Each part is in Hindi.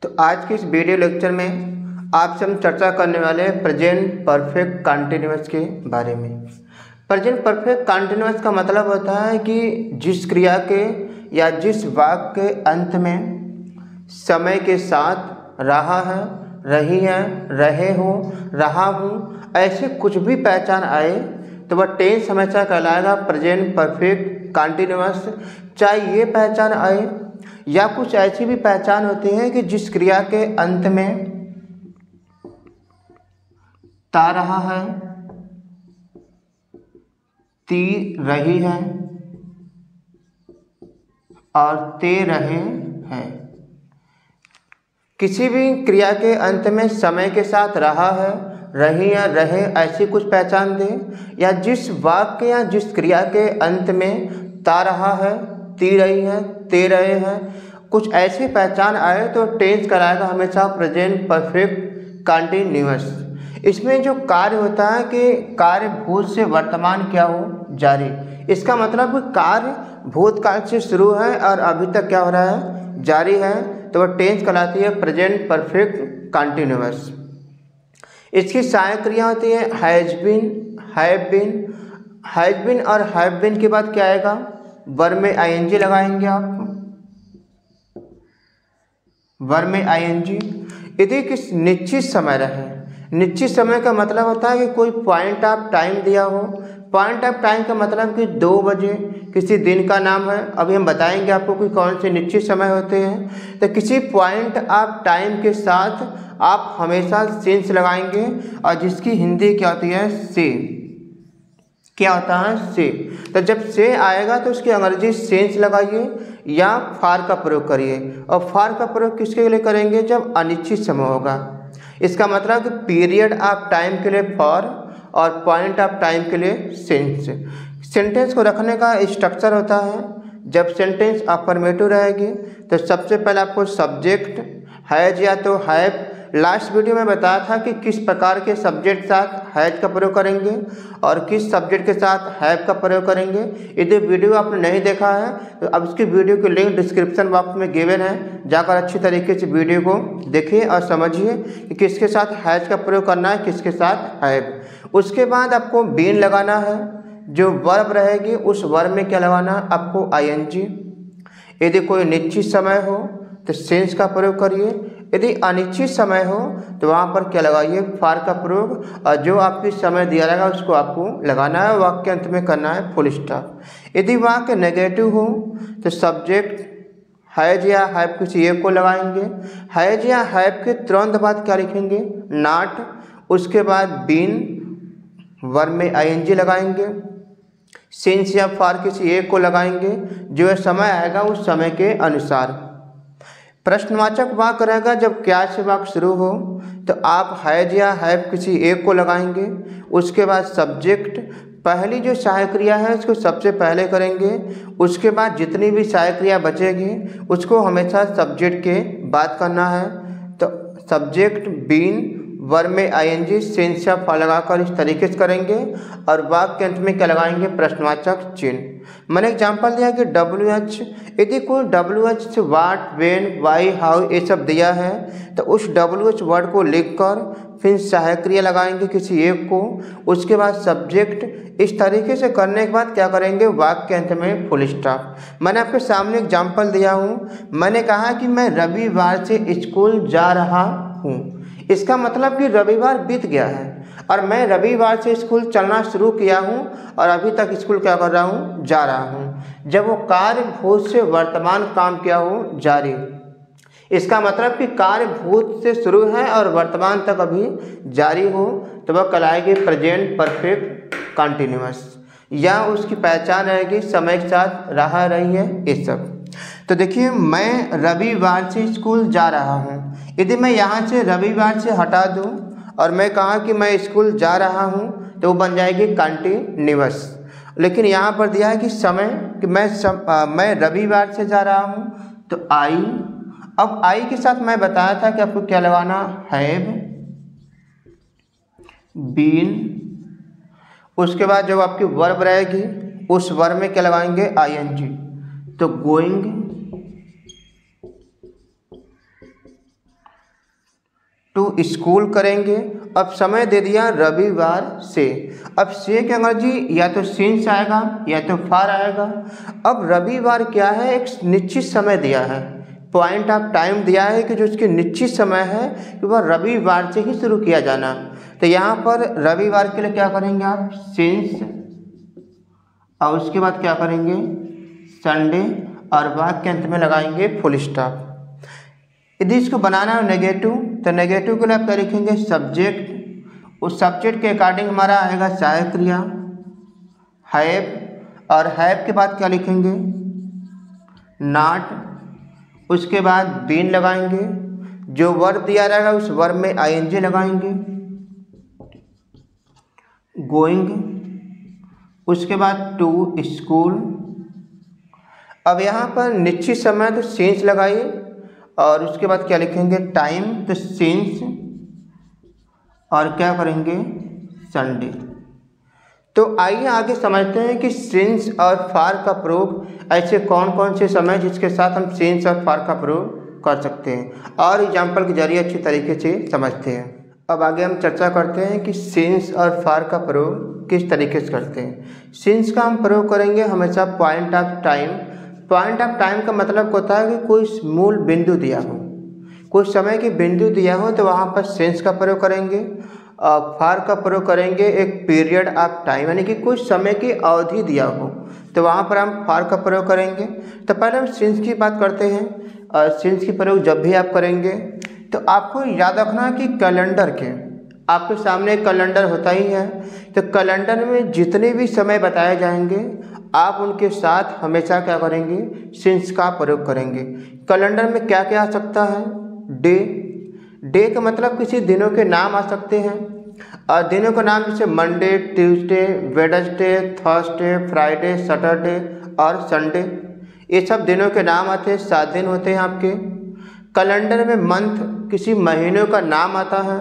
तो आज के इस वीडियो लेक्चर में आपसे हम चर्चा करने वाले हैं प्रेजेंट परफेक्ट कंटिन्यूअस के बारे में। प्रेजेंट परफेक्ट कंटिन्यूअस का मतलब होता है कि जिस क्रिया के या जिस वाक्य के अंत में समय के साथ रहा है, रही है, रहे हो, रहा हूँ ऐसे कुछ भी पहचान आए तो वह टेंस हमेशा कहलाएगा प्रेजेंट परफेक्ट कंटिन्यूअस। चाहे ये पहचान आए या कुछ ऐसी भी पहचान होती है कि जिस क्रिया के अंत में ता रहा है, ती रही है और ते रहे हैं। किसी भी क्रिया के अंत में समय के साथ रहा है, रही या रहे ऐसी कुछ पहचान दे, या जिस वाक्य या जिस क्रिया के अंत में ता रहा है, ती रही है, ते रहे हैं, कुछ ऐसी पहचान आए तो टेंस कराएगा हमेशा प्रेजेंट परफेक्ट कंटिन्यूअस। इसमें जो कार्य होता है कि कार्य भूत से वर्तमान क्या हो, जारी। इसका मतलब कार्य भूतकाल से शुरू है और अभी तक क्या हो रहा है, जारी है, तो वह टेंस कहलाती है प्रेजेंट परफेक्ट कंटिन्यूअस। इसकी सहायक क्रिया होती है has been, have been. Has been और हैव बीन के बाद क्या आएगा, वर्ब में आईएनजी लगाएंगे आप, वर्ब में आईएनजी। यदि किस निश्चित समय रहे, निश्चित समय का मतलब होता है कि कोई पॉइंट ऑफ टाइम दिया हो। पॉइंट ऑफ टाइम का मतलब कि 2 बजे किसी दिन का नाम है। अभी हम बताएंगे आपको कि कौन से निश्चित समय होते हैं। तो किसी पॉइंट ऑफ टाइम के साथ आप हमेशा सिंस लगाएंगे और जिसकी हिंदी क्या होती है, से। क्या होता है, से। तो जब से आएगा तो उसकी अंग्रेजी सेंस लगाइए या फार का प्रयोग करिए। और फार का प्रयोग किसके लिए करेंगे, जब अनिश्चित समय होगा। इसका मतलब कि पीरियड ऑफ टाइम के लिए फॉर और पॉइंट ऑफ टाइम के लिए सेंस। सेंटेंस को रखने का स्ट्रक्चर होता है, जब सेंटेंस अफर्मेटिव रहेगी तो सबसे पहले आपको सब्जेक्ट हैज या तो हैव। लास्ट वीडियो में बताया था कि किस प्रकार के सब्जेक्ट के साथ हैज का प्रयोग करेंगे और किस सब्जेक्ट के साथ हैव का प्रयोग करेंगे। यदि वीडियो आपने नहीं देखा है तो अब इसकी वीडियो की लिंक डिस्क्रिप्शन बॉक्स में गिवन है, जाकर अच्छी तरीके से वीडियो को देखिए और समझिए कि किसके साथ हैज का प्रयोग करना है, किसके साथ हैव। उसके बाद आपको बीन लगाना है, जो वर्ब रहेगी उस वर्ब में क्या लगाना है, आपको आईएनजी। यदि कोई निश्चित समय हो तो सेंस का प्रयोग करिए, यदि अनिश्चित समय हो तो वहाँ पर क्या लगाइए, फार का प्रयोग। और जो आपकी समय दिया रहेगा उसको आपको लगाना है, वाक्य अंत में करना है फुल स्टॉप। यदि वाक्य नेगेटिव हो तो सब्जेक्ट हैज या हैव किसी एक को लगाएंगे। हैज या हैव के तुरंत बाद क्या लिखेंगे, नॉट। उसके बाद बीन, वर्ब में आईएनजी लगाएंगे। सिंस या फार किसी एक को लगाएंगे, जो समय आएगा उस समय के अनुसार। प्रश्नवाचक वाक्य रहेगा जब क्या से वाक्य शुरू हो तो आप हैज या हैव किसी एक को लगाएंगे। उसके बाद सब्जेक्ट, पहली जो सहायक क्रिया है उसको सबसे पहले करेंगे। उसके बाद जितनी भी सहायक क्रिया बचेगी उसको हमेशा सब्जेक्ट के बाद करना है। तो सब्जेक्ट बीन, वर्ब में आईएनजी, सेंस या फॉर लगाकर इस तरीके से करेंगे और वाक्य के अंत में क्या लगाएंगे, प्रश्नवाचक चिन्ह। मैंने एग्जांपल दिया कि WH, यदि कोई WH से वाट, वेन, वाई, हाउ ये सब दिया है तो उस WH वर्ड को लिखकर फिर सहायक क्रिया लगाएंगे किसी एक को। उसके बाद सब्जेक्ट। इस तरीके से करने के बाद क्या करेंगे, वाक्य के अंत में फुल स्टॉप। मैंने आपके सामने एग्जाम्पल दिया हूँ, मैंने कहा कि मैं रविवार से स्कूल जा रहा हूँ। इसका मतलब कि रविवार बीत गया है और मैं रविवार से स्कूल चलना शुरू किया हूँ और अभी तक स्कूल क्या कर रहा हूँ, जा रहा हूँ। जब वो कार्य भूत से वर्तमान काम क्या हो, जारी। इसका मतलब कि कार्य भूत से शुरू है और वर्तमान तक अभी जारी हो तो वह कहलाएगी प्रेजेंट परफेक्ट कंटिन्यूअस, या उसकी पहचान रहेगी समय के साथ रहा, रही है, ये सब। तो देखिए, मैं रविवार से स्कूल जा रहा हूँ। यदि मैं यहाँ से रविवार से हटा दूँ और मैं कहा कि मैं स्कूल जा रहा हूँ तो वो बन जाएगी कंटिन्यूअस। लेकिन यहाँ पर दिया है कि समय, कि मैं रविवार से जा रहा हूँ तो आई। अब आई के साथ मैं बताया था कि आपको क्या लगाना, हैव बीन। उसके बाद जब आपकी वर्ब रहेगी उस वर्ब में क्या लगाएंगे, आईएनजी। तो गोइंग, टू स्कूल करेंगे। अब समय दे दिया रविवार से। अब से के अंग्रेजी या तो सिंस आएगा या तो फार आएगा। अब रविवार क्या है, एक निश्चित समय दिया है, पॉइंट ऑफ टाइम दिया है कि जो उसकी निश्चित समय है कि वह रविवार से ही शुरू किया जाना। तो यहाँ पर रविवार के लिए क्या करेंगे आप, सिंस, और उसके बाद क्या करेंगे संडे, और वाक्य के अंत में लगाएंगे फुल स्टॉप। यदि इसको बनाना है नेगेटिव, तो नेगेटिव के लिए आप क्या लिखेंगे सब्जेक्ट, उस सब्जेक्ट के अकॉर्डिंग हमारा आएगा सहायक क्रिया हैव, और हैव के बाद क्या लिखेंगे नॉट, उसके बाद बीन लगाएंगे, जो वर्ब दिया रहेगा उस वर्ब में आईएनजी लगाएंगे, गोइंग, उसके बाद टू स्कूल। अब यहाँ पर निश्चित समय तो सिंस लगाइए, और उसके बाद क्या लिखेंगे टाइम, तो सिंस, और क्या करेंगे संडे। तो आइए आगे समझते हैं कि सिंस और फार का प्रयोग ऐसे कौन कौन से समय जिसके साथ हम सिंस और फार का प्रयोग कर सकते हैं, और एग्जाम्पल के जरिए अच्छी तरीके से समझते हैं। अब आगे हम चर्चा करते हैं कि सिंस और फार का प्रयोग किस तरीके से करते हैं। सिंस का हम प्रयोग करेंगे हमेशा point of time. Point of time का मतलब होता है कि कोई मूल बिंदु दिया हो, कोई समय की बिंदु दिया हो, तो वहाँ पर सिंस का प्रयोग करेंगे। फार का प्रयोग करेंगे एक पीरियड ऑफ टाइम, यानी कि कुछ समय की अवधि दिया हो, तो वहाँ पर हम फार का प्रयोग करेंगे। तो पहले हम सिंस की बात करते हैं। और सिंस की प्रयोग जब भी आप करेंगे तो आपको याद रखना कि कैलेंडर के आपके सामने एक कैलेंडर होता ही है, तो कैलेंडर में जितने भी समय बताए जाएंगे आप उनके साथ हमेशा क्या करेंगे सिंस का प्रयोग करेंगे। कैलेंडर में क्या क्या आ सकता है, डे का मतलब किसी दिनों के नाम आ सकते हैं, और दिनों का नाम जैसे Monday, Tuesday, Wednesday, Thursday, Friday, Saturday और संडे, ये सब दिनों के नाम आते हैं, 7 दिन होते हैं आपके। कैलेंडर में मंथ किसी महीनों का नाम आता है,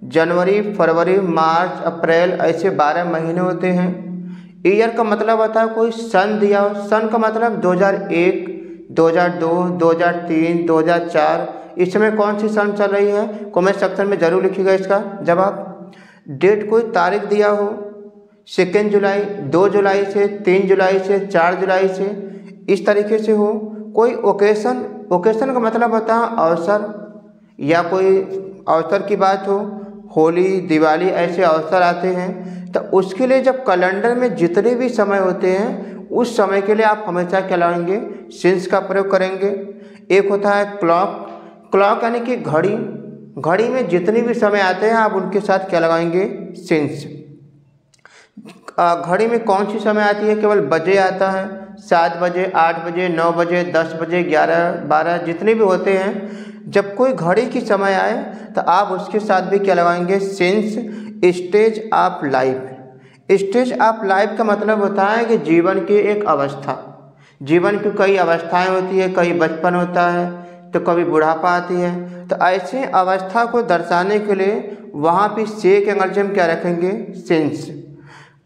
जनवरी, फरवरी, मार्च, अप्रैल, ऐसे 12 महीने होते हैं। ईयर का मतलब होता है कोई सन दिया हो, सन का मतलब 2001, 2002, 2003, 2004, इस समय कौन सी सन चल रही है कमेंट सेक्शन में जरूर लिखिएगा इसका जवाब। डेट कोई तारीख दिया हो, 2 जुलाई, 2 जुलाई से, 3 जुलाई से, 4 जुलाई से, इस तरीके से हो। कोई ओकेशन, ओकेशन का मतलब होता है अवसर, या कोई अवसर की बात हो, होली, दिवाली, ऐसे अवसर आते हैं, तो उसके लिए जब कैलेंडर में जितने भी समय होते हैं उस समय के लिए आप हमेशा क्या लगाएंगे सिंस का प्रयोग करेंगे। एक होता है क्लॉक, क्लॉक यानी कि घड़ी, घड़ी में जितने भी समय आते हैं आप उनके साथ क्या लगाएंगे सिंस। घड़ी में कौन सी समय आती है, केवल बजे आता है, 7 बजे, 8 बजे, 9 बजे, 10 बजे, 11, 12, जितने भी होते हैं। जब कोई घड़ी की समय आए तो आप उसके साथ भी क्या लगाएंगे since. Stage of life, stage of life का मतलब होता है कि जीवन की एक अवस्था, जीवन की कई अवस्थाएं होती है, कई बचपन होता है तो कभी बुढ़ापा आती है, तो ऐसे अवस्था को दर्शाने के लिए वहाँ पे से के अंग्रेजी में क्या रखेंगे सिंस।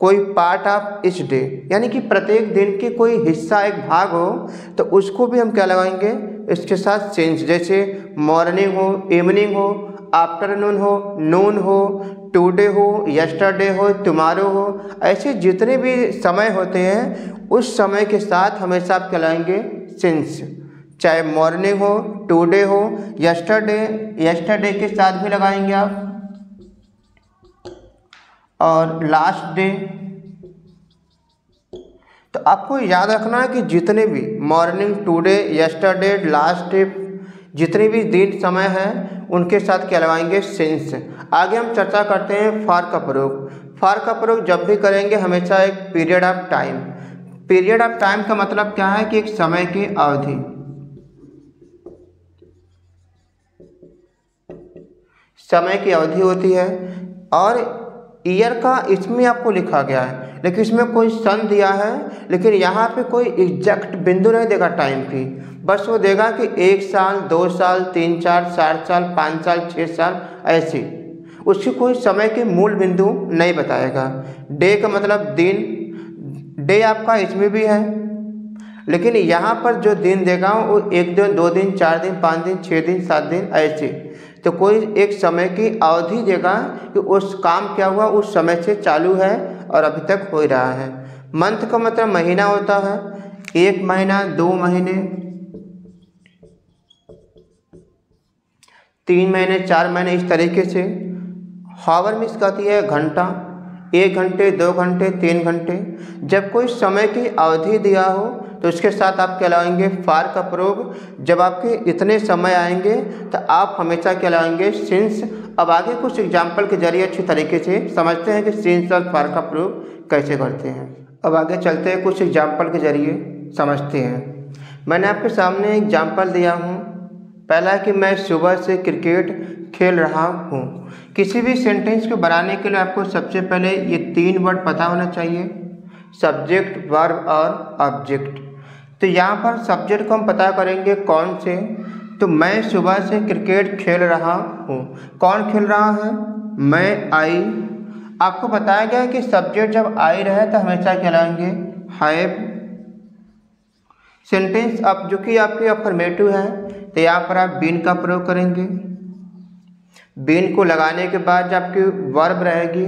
कोई पार्ट ऑफ इस डे, यानी कि प्रत्येक दिन की कोई हिस्सा, एक भाग हो, तो उसको भी हम क्या लगाएंगे इसके साथ सिंस। जैसे मॉर्निंग हो, इवनिंग हो, आफ्टरनून हो, नून हो, टुडे हो, यस्टरडे हो, टुमारो हो, ऐसे जितने भी समय होते हैं उस समय के साथ हमेशा आप क्या लगाएंगे सिंस। चाहे मॉर्निंग हो, टुडे हो, यस्टरडे, यस्टरडे के साथ भी लगाएंगे आप, और लास्ट डे। तो आपको याद रखना है कि जितने भी morning, today, yesterday, last day, जितने भी दिन समय है उनके साथ क्या लगाएंगे सिंस। आगे हम चर्चा करते हैं फार का प्रयोग। फार का प्रयोग जब भी करेंगे हमेशा एक period of time. Period of time का मतलब क्या है कि एक समय की अवधि, समय की अवधि होती है। और ईयर का इसमें आपको लिखा गया है, लेकिन इसमें कोई सन दिया है, लेकिन यहाँ पे कोई एग्जैक्ट बिंदु नहीं देगा टाइम की, बस वो देगा कि 1 साल, 2 साल, 3, 4, 7 साल, 5 साल, 6 साल, ऐसे। उसकी कोई समय के मूल बिंदु नहीं बताएगा। डे का मतलब दिन, डे आपका इसमें भी है, लेकिन यहाँ पर जो दिन देगा वो 1 दिन, 2 दिन, 4 दिन, 5 दिन, 6 दिन, 7 दिन, ऐसे। तो कोई एक समय की अवधि देगा कि उस काम क्या हुआ, उस समय से चालू है और अभी तक हो रहा है। मंथ का मतलब महीना होता है, 1 महीना, 2 महीने, 3 महीने, 4 महीने, इस तरीके से। हावर मीन्स कहती है घंटा, 1 घंटे, 2 घंटे, 3 घंटे। जब कोई समय की अवधि दिया हो तो उसके साथ आप क्या लगाएंगे, फार का प्रयोग। जब आपके इतने समय आएंगे तो आप हमेशा क्या लगाएंगे, सिंस। अब आगे कुछ एग्जाम्पल के जरिए अच्छी तरीके से समझते हैं कि सिंस और फार का प्रयोग कैसे करते हैं। अब आगे चलते हैं, कुछ एग्जाम्पल के जरिए समझते हैं। मैंने आपके सामने एग्जाम्पल दिया हूँ। पहला कि मैं सुबह से क्रिकेट खेल रहा हूँ। किसी भी सेंटेंस को बनाने के लिए आपको सबसे पहले ये 3 वर्ड पता होना चाहिए, सब्जेक्ट, वर्ब और ऑब्जेक्ट। तो यहाँ पर सब्जेक्ट को हम पता करेंगे कौन से, तो मैं सुबह से क्रिकेट खेल रहा हूँ। कौन खेल रहा है, मैं, आई। आपको बताया गया है कि सब्जेक्ट जब आई रहे तो हमेशा क्या लगाएंगे, हैव। सेंटेंस अब जो कि आपके अफर्मेटिव है तो यहाँ पर आप बीन का प्रयोग करेंगे। बीन को लगाने के बाद जब आपकी वर्ब रहेगी,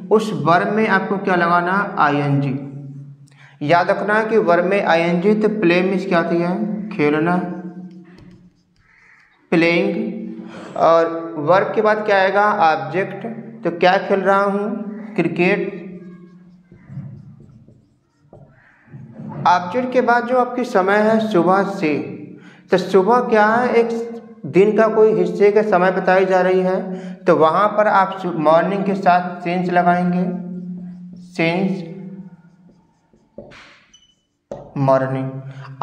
उस वर्ब में आपको क्या लगाना, आईएनजी। याद रखना कि वर्ब में आईएनजी, तो प्ले मीन्स क्या होती है, खेलना, प्लेइंग। और वर्ब के बाद क्या आएगा, ऑब्जेक्ट। तो क्या खेल रहा हूँ, क्रिकेट। ऑब्जेक्ट के बाद जो आपकी समय है सुबह से, तो सुबह क्या है, एक दिन का कोई हिस्से के समय बताई जा रही है, तो वहाँ पर आप मॉर्निंग के साथ सिंस लगाएंगे, सिंस मॉर्निंग।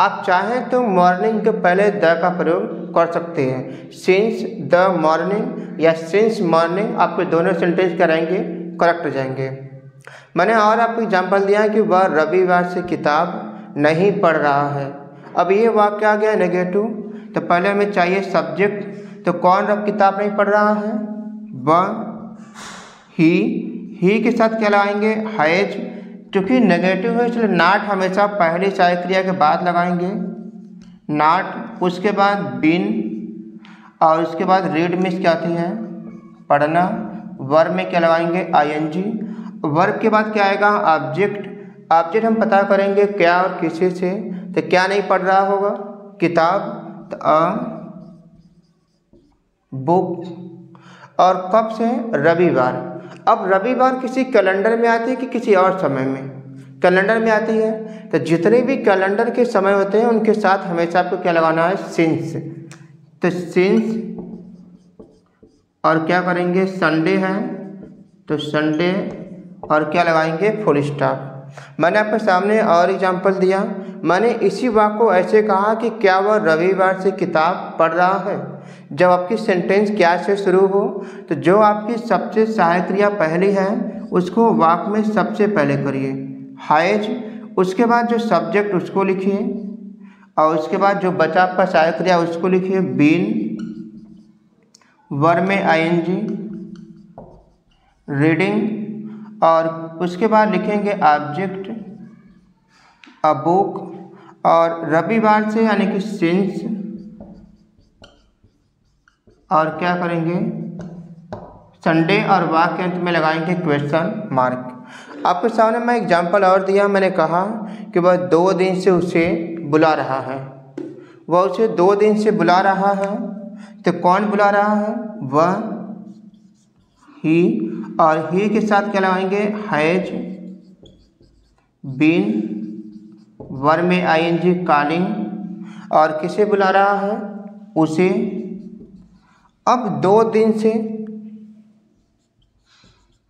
आप चाहें तो मॉर्निंग के पहले द का प्रयोग कर सकते हैं, सिंस द मॉर्निंग या सिंस मॉर्निंग। आपके दोनों सेंटेंस कराएंगे, करेक्ट हो जाएंगे। मैंने और आपको एग्जाम्पल दिया है कि वह रविवार से किताब नहीं पढ़ रहा है। अब ये वाक्य आ गया नेगेटिव, तो पहले हमें चाहिए सब्जेक्ट। तो कौन अब किताब नहीं पढ़ रहा है, वह, ही के साथ क्या लगाएंगे, हैज। क्योंकि नेगेटिव है इसलिए नॉट हमेशा पहली सहायक क्रिया के बाद लगाएंगे, नॉट। उसके बाद बीन, और उसके बाद रीड मीन्स क्या आती है, पढ़ना। वर्ब में क्या लगाएंगे, आईएनजी। वर्ब के बाद क्या आएगा, ऑब्जेक्ट। ऑब्जेक्ट हम पता करेंगे क्या और किसी से, तो क्या नहीं पढ़ रहा होगा, किताब, तो बुक। और कब से, रविवार। अब रविवार किसी कैलेंडर में आती है कि किसी और समय में, कैलेंडर में आती है। तो जितने भी कैलेंडर के समय होते हैं उनके साथ हमेशा आपको क्या लगाना है, सिंस। तो सिंस, और क्या करेंगे, संडे है तो संडे, और क्या लगाएंगे, फुल स्टॉप। मैंने आपके सामने और एग्जाम्पल दिया। मैंने इसी वाक्य को ऐसे कहा कि क्या वह रविवार से किताब पढ़ रहा है। जब आपकी सेंटेंस क्या से शुरू हो, तो जो आपकी सबसे सहायक क्रिया पहली है उसको वाक्य में सबसे पहले करिए, हैज। उसके बाद जो सब्जेक्ट उसको लिखिए, और उसके बाद जो बचा आपका सहायक क्रिया उसको लिखिए, बीन। वर्ब में आईएनजी, रीडिंग। और उसके बाद लिखेंगे ऑब्जेक्ट, अ बुक। और रविवार से यानी कि सिंस, और क्या करेंगे, संडे। और वाक्य अंत में लगाएंगे क्वेश्चन मार्क। आपके सामने मैं एग्जाम्पल और दिया। मैंने कहा कि वह 2 दिन से उसे बुला रहा है। वह उसे 2 दिन से बुला रहा है, तो कौन बुला रहा है, वह, ही। और ही के साथ क्या लगाएंगे, हैज, बीन। वर्ब में आईएनजी, कॉलिंग। और किसे बुला रहा है, उसे। अब 2 दिन से,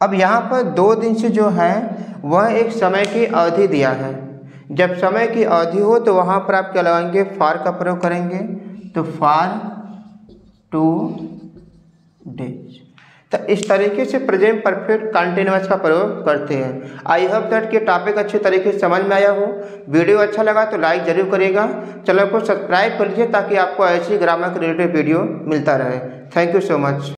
अब यहाँ पर 2 दिन से जो है वह एक समय की अवधि दिया है। जब समय की अवधि हो तो वहाँ पर आप क्या लगाएंगे, फार का प्रयोग करेंगे, तो फार 2 डेज। तो इस तरीके से प्रेजेंट परफेक्ट कंटिन्यूअस का प्रयोग करते हैं। आई होप दैट कि टॉपिक अच्छे तरीके से समझ में आया हो। वीडियो अच्छा लगा तो लाइक जरूर करिएगा, चैनल को सब्सक्राइब कर लीजिए ताकि आपको ऐसी ग्रामर के रिलेटेड वीडियो मिलता रहे। Thank you so much.